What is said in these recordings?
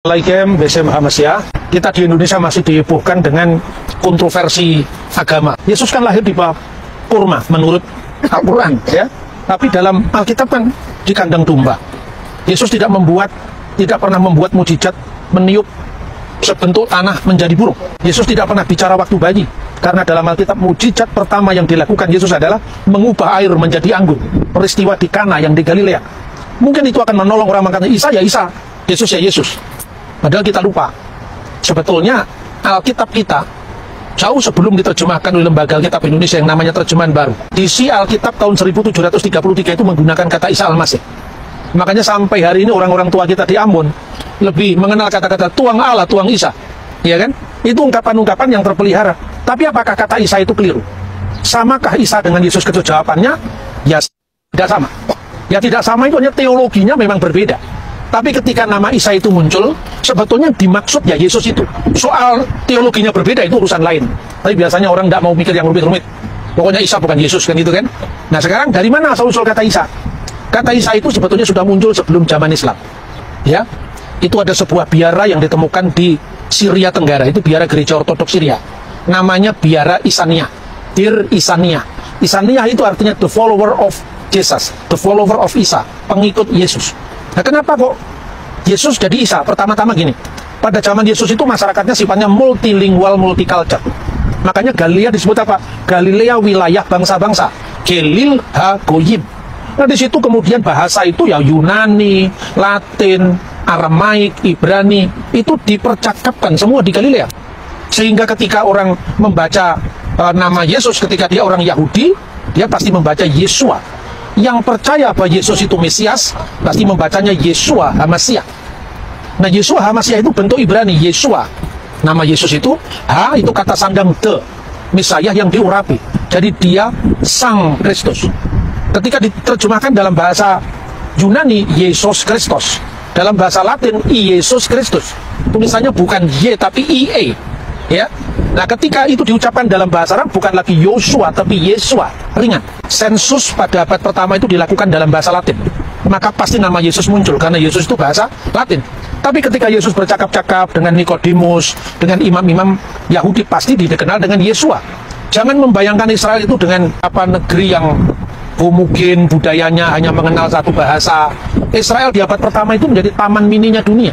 Assalamualaikum BC Muhammadiyah. Kita di Indonesia masih dihebohkan dengan kontroversi agama. Yesus kan lahir di bawah kurma menurut Al-Quran, ya. Tapi dalam Alkitab kan di kandang domba. Yesus tidak pernah membuat mujizat meniup sebentuk tanah menjadi burung. Yesus tidak pernah bicara waktu bayi. Karena dalam Alkitab mujizat pertama yang dilakukan Yesus adalah mengubah air menjadi anggur. Peristiwa di Kana yang di Galilea. Mungkin itu akan menolong orang mengatakan Isa ya Isa, Yesus ya Yesus. Padahal kita lupa, sebetulnya Alkitab kita jauh sebelum diterjemahkan oleh Lembaga Alkitab Indonesia yang namanya Terjemahan Baru. Isi Alkitab tahun 1733 itu menggunakan kata Isa Al-Masih. Makanya sampai hari ini orang-orang tua kita di Ambon lebih mengenal kata-kata tuang Allah, tuang Isa, ya kan? Itu ungkapan-ungkapan yang terpelihara. Tapi apakah kata Isa itu keliru? Samakah Isa dengan Yesus? Jawabannya ya tidak sama. Ya tidak sama itu hanya teologinya memang berbeda. Tapi ketika nama Isa itu muncul, sebetulnya dimaksud ya Yesus itu. Soal teologinya berbeda itu urusan lain. Tapi biasanya orang tidak mau mikir yang rumit-rumit. Pokoknya Isa bukan Yesus, kan gitu kan. Nah sekarang dari mana asal-usul kata Isa? Kata Isa itu sebetulnya sudah muncul sebelum zaman Islam. Ya, itu ada sebuah biara yang ditemukan di Syria Tenggara. Itu biara gereja ortodoks Syria. Namanya biara Isania. Dir Isania. Isania itu artinya the follower of Jesus, the follower of Isa, pengikut Yesus. Nah kenapa kok Yesus jadi Isa? Pertama-tama gini, pada zaman Yesus itu masyarakatnya sifatnya multilingual, multicultural. Makanya Galilea disebut apa? Galilea wilayah bangsa-bangsa. Gelil ha-goyim. Nah di situ kemudian bahasa itu ya Yunani, Latin, Aramaik, Ibrani itu dipercakapkan semua di Galilea. Sehingga ketika orang membaca nama Yesus, ketika dia orang Yahudi, dia pasti membaca Yesua. Yang percaya bahwa Yesus itu Mesias pasti membacanya Yeshua HaMashiach. Nah Yeshua HaMashiach itu bentuk Ibrani Yeshua. Nama Yesus itu Ha itu kata sandang de, Mesias yang diurapi. Jadi dia Sang Kristus. Ketika diterjemahkan dalam bahasa Yunani Yesus Kristus, dalam bahasa Latin Yesus Kristus. Tulisannya bukan Y tapi IE, ya. Nah ketika itu diucapkan dalam bahasa Arab bukan lagi Yosua tapi Yesua, ringan. Sensus pada abad pertama itu dilakukan dalam bahasa Latin. Maka pasti nama Yesus muncul karena Yesus itu bahasa Latin. Tapi ketika Yesus bercakap-cakap dengan Nikodemus, dengan imam-imam Yahudi pasti dikenal dengan Yesua. Jangan membayangkan Israel itu dengan negeri yang homogen, budayanya hanya mengenal satu bahasa. Israel di abad pertama itu menjadi taman mininya dunia.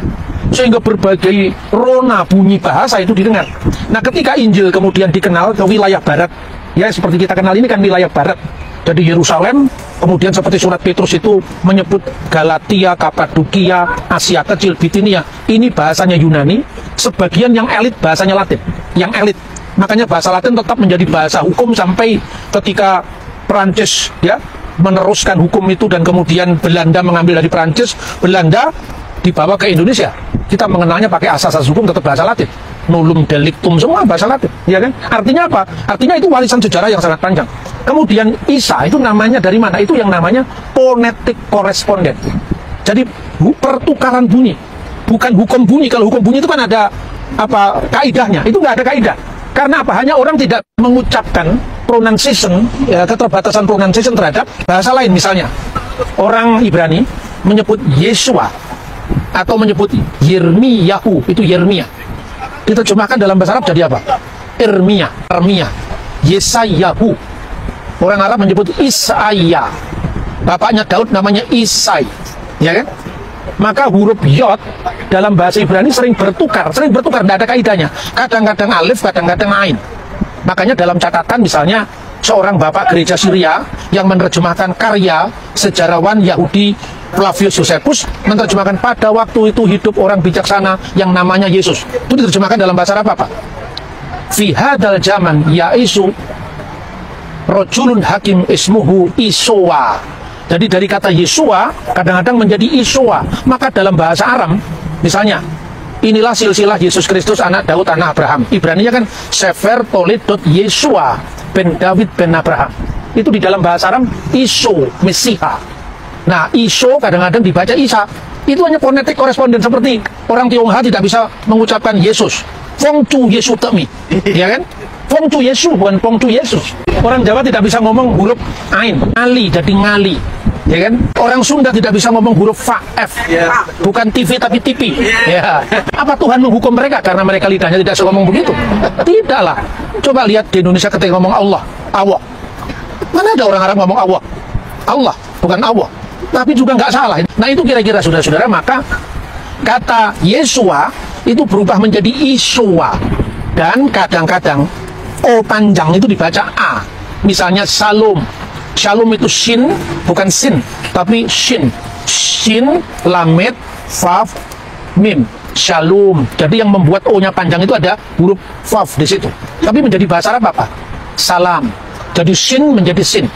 Sehingga berbagai rona bunyi bahasa itu didengar. Nah ketika Injil kemudian dikenal ke wilayah barat, ya seperti kita kenal ini kan wilayah barat, jadi Yerusalem, kemudian seperti surat Petrus itu menyebut Galatia, Kapadokia, Asia Kecil, Bitinia, ini bahasanya Yunani, sebagian yang elit bahasanya Latin, yang elit. Makanya bahasa Latin tetap menjadi bahasa hukum sampai ketika Perancis ya meneruskan hukum itu dan kemudian Belanda mengambil dari Perancis, Belanda dibawa ke Indonesia. Kita mengenalnya pakai asas-asas hukum tetap bahasa Latin. Nullum delictum semua bahasa Latin, ya kan? Artinya apa? Artinya itu warisan sejarah yang sangat panjang. Kemudian Isa itu namanya dari mana? Itu yang namanya phonetic correspondent. Jadi pertukaran bunyi, bukan hukum bunyi. Kalau hukum bunyi itu kan ada kaidahnya. Itu nggak ada kaidah. Karena apa? Hanya orang tidak mengucapkan pronunciation, ya, keterbatasan pronunciation terhadap bahasa lain. Misalnya orang Ibrani menyebut Yeshua atau menyebut Yirmiyahu, itu Yeremia. Diterjemahkan dalam bahasa Arab jadi apa? Irmia, Yesayahu. Orang Arab menyebut Isaiah. Bapaknya Daud namanya Isai, ya kan? Maka huruf Yod dalam bahasa Ibrani sering bertukar, tidak ada kaidahnya. Kadang-kadang alif, kadang-kadang ain. Makanya dalam catatan misalnya seorang bapak gereja Syria yang menerjemahkan karya sejarawan Yahudi Flavius Josephus, menerjemahkan pada waktu itu hidup orang bijaksana yang namanya Yesus. Itu diterjemahkan dalam bahasa Arab apa? Fi hadal zaman yaisu rojulun hakim ismuhu Isowa. Jadi dari kata Yesua kadang-kadang menjadi Isowa. Maka dalam bahasa Aram misalnya inilah silsilah Yesus Kristus anak Daud anak Abraham. Ibraninya kan Sefer Toledot Yesua ben David ben Abraham. Itu di dalam bahasa Aram Iso Mesiha. Nah, Iso kadang-kadang dibaca Isa. Itu hanya phonetic correspondent, seperti orang Tionghoa tidak bisa mengucapkan Yesus. Fongcu Yesu Temi, ya kan? Fongcu Yesu bukan Fongcu Yesus. Orang Jawa tidak bisa ngomong huruf Ain, Ngali jadi Ngali. ya kan? Orang Sunda tidak bisa ngomong huruf F, bukan TV tapi TV. Ya. Apa Tuhan menghukum mereka karena mereka lidahnya tidak bisa ngomong begitu? Tidaklah. Coba lihat di Indonesia ketika ngomong Allah. Mana ada orang Arab ngomong Allah, bukan Allah. Tapi juga nggak salah. Nah itu kira-kira saudara-saudara, maka kata Yesua itu berubah menjadi Isua. Dan kadang-kadang O panjang itu dibaca A. Misalnya Shalom. Shalom itu Shin, bukan Sin, tapi Shin. Shin, Lamed, Vav, Mim. Shalom. Jadi yang membuat O-nya panjang itu ada huruf Vav di situ. Tapi menjadi bahasa Arab apa? Salam. Jadi Shin menjadi Sin.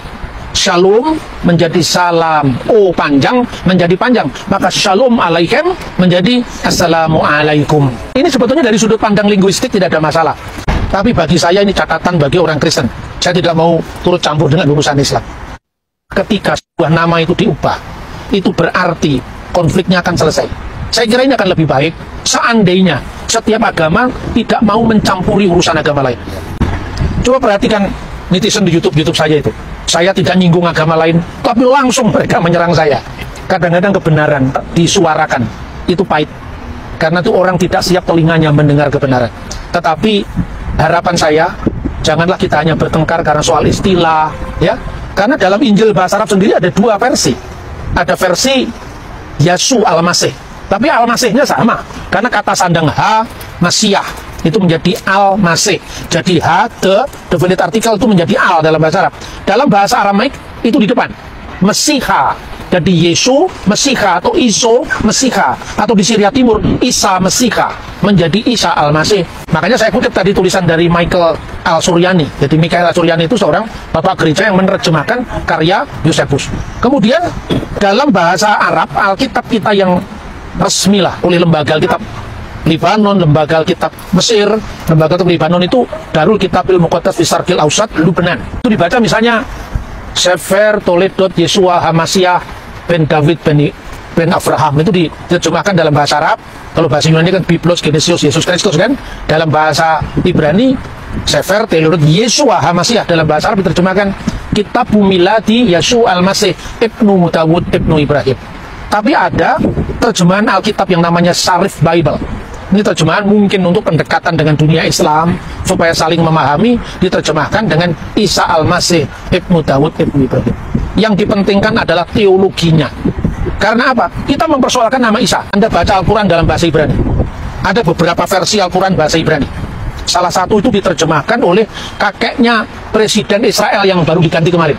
Shalom menjadi salam. O panjang menjadi panjang. Maka Shalom alaikum menjadi Assalamualaikum. Ini sebetulnya dari sudut pandang linguistik tidak ada masalah. Tapi bagi saya ini catatan bagi orang Kristen. Saya tidak mau turut campur dengan urusan Islam. Ketika sebuah nama itu diubah, itu berarti konfliknya akan selesai. Saya kira ini akan lebih baik seandainya setiap agama tidak mau mencampuri urusan agama lain. Coba perhatikan netizen di YouTube saya itu. Saya tidak nyinggung agama lain, tapi langsung mereka menyerang saya. Kadang-kadang kebenaran disuarakan, itu pahit. Karena itu orang tidak siap telinganya mendengar kebenaran. Tetapi harapan saya, janganlah kita hanya bertengkar karena soal istilah, ya. Karena dalam Injil bahasa Arab sendiri ada dua versi. Ada versi Yesus Al-Masih, tapi Al-Masihnya sama. Karena kata sandang ha, Masiah, itu menjadi Al-Masih. Jadi ha, definite artikel itu menjadi al dalam bahasa Arab. Dalam bahasa Aramaik itu di depan. Mesiha. Jadi Yesus Mesiha atau Iso Mesiha, atau di Syria Timur Isa Mesiha menjadi Isa Al-Masih. Makanya saya kutip tadi tulisan dari Michael Al-Suryani. Jadi Michael Al-Suryani itu seorang bapak gereja yang menerjemahkan karya Yosefus. Kemudian dalam bahasa Arab, Alkitab kita yang resmi lah oleh lembaga Alkitab Libanon, lembaga Alkitab Mesir, lembaga Alkitab Libanon itu Darul Kitabil Muqaddas fi Syarqil Awsat, Lubnan. Itu dibaca misalnya Sefer Toledot Yesua Hamasiah Ben David Ben Abraham, itu diterjemahkan dalam bahasa Arab. Kalau bahasa Yunani kan Biblos Genesios Yesus Kristus kan. Dalam bahasa Ibrani Sefer Toledot Yesua Hamasiah, dalam bahasa Arab diterjemahkan Kitab Miladi Yesus Al-Masih Ibnu Dawud Ibnu Ibrahim. Tapi ada terjemahan Alkitab yang namanya Sharif Bible. Ini terjemahan mungkin untuk pendekatan dengan dunia Islam, supaya saling memahami, diterjemahkan dengan Isa Al-Masih Ibnu Dawud Ibnu Ibrahim. Yang dipentingkan adalah teologinya. Karena apa? Kita mempersoalkan nama Isa. Anda baca Al-Quran dalam bahasa Ibrani. Ada beberapa versi Al-Quran bahasa Ibrani. Salah satu itu diterjemahkan oleh kakeknya Presiden Israel yang baru diganti kemarin.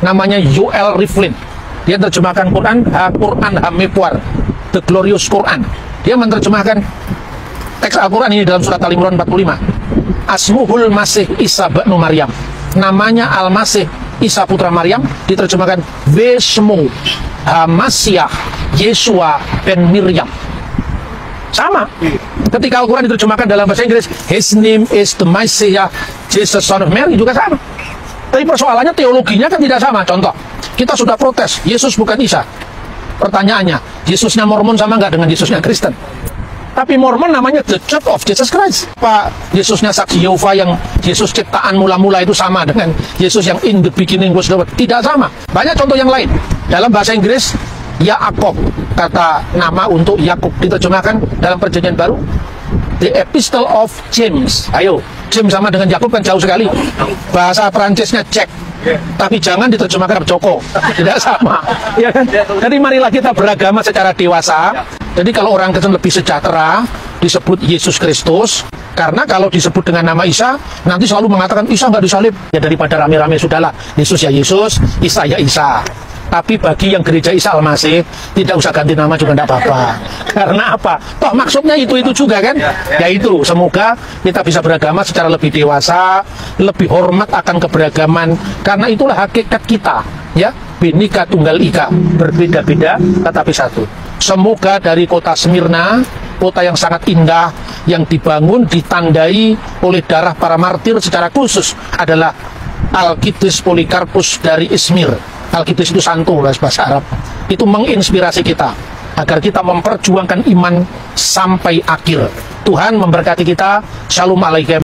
Namanya Yoel Rivlin. Dia terjemahkan Quran Hamepwar, The Glorious Quran. Dia menerjemahkan teks Al-Quran ini dalam surat Al-Imran 45. Asmuhul Masih Isa Ba'nu Maryam. Namanya Al-Masih Isa putra Maryam, diterjemahkan Vesmu Hamasiah Yesua Ben Miriam. Sama. Ketika Al-Quran diterjemahkan dalam bahasa Inggris, His name is the Messiah Jesus son of Mary, juga sama. Tapi persoalannya teologinya kan tidak sama. Contoh, kita sudah protes, Yesus bukan Isa. Pertanyaannya, Yesusnya Mormon sama nggak dengan Yesusnya Kristen? Tapi Mormon namanya The Church of Jesus Christ. Pak, Yesusnya Saksi Yehova yang Yesus ciptaan mula-mula itu sama dengan Yesus yang in the beginning was the word? Tidak sama. Banyak contoh yang lain. Dalam bahasa Inggris, Yaakov, kata nama untuk Yakub, diterjemahkan dalam Perjanjian Baru The Epistle of James. Ayo, James sama dengan Yakub kan jauh sekali. Bahasa Perancisnya Jack, tapi jangan diterjemahkan Joko. Tidak sama, ya kan? Jadi marilah kita beragama secara dewasa. Jadi kalau orang Kristen lebih sejahtera disebut Yesus Kristus, karena kalau disebut dengan nama Isa nanti selalu mengatakan Isa nggak disalib. Ya daripada rame-rame sudahlah, Yesus ya Yesus, Isa ya Isa. Tapi bagi yang gereja Isa Al-Masih, tidak usah ganti nama juga tidak apa-apa. Karena apa? Toh maksudnya itu juga kan? Yaitu semoga kita bisa beragama secara lebih dewasa, lebih hormat akan keberagaman. Karena itulah hakikat kita, ya. Binika Tunggal Ika, berbeda-beda tetapi satu. Semoga dari kota Smyrna, kota yang sangat indah, yang dibangun, ditandai oleh darah para martir secara khusus adalah Alkidus Polikarpus dari Izmir. Alkidus itu santo bahasa Arab. Itu menginspirasi kita agar kita memperjuangkan iman sampai akhir. Tuhan memberkati kita. Shalom alaikum.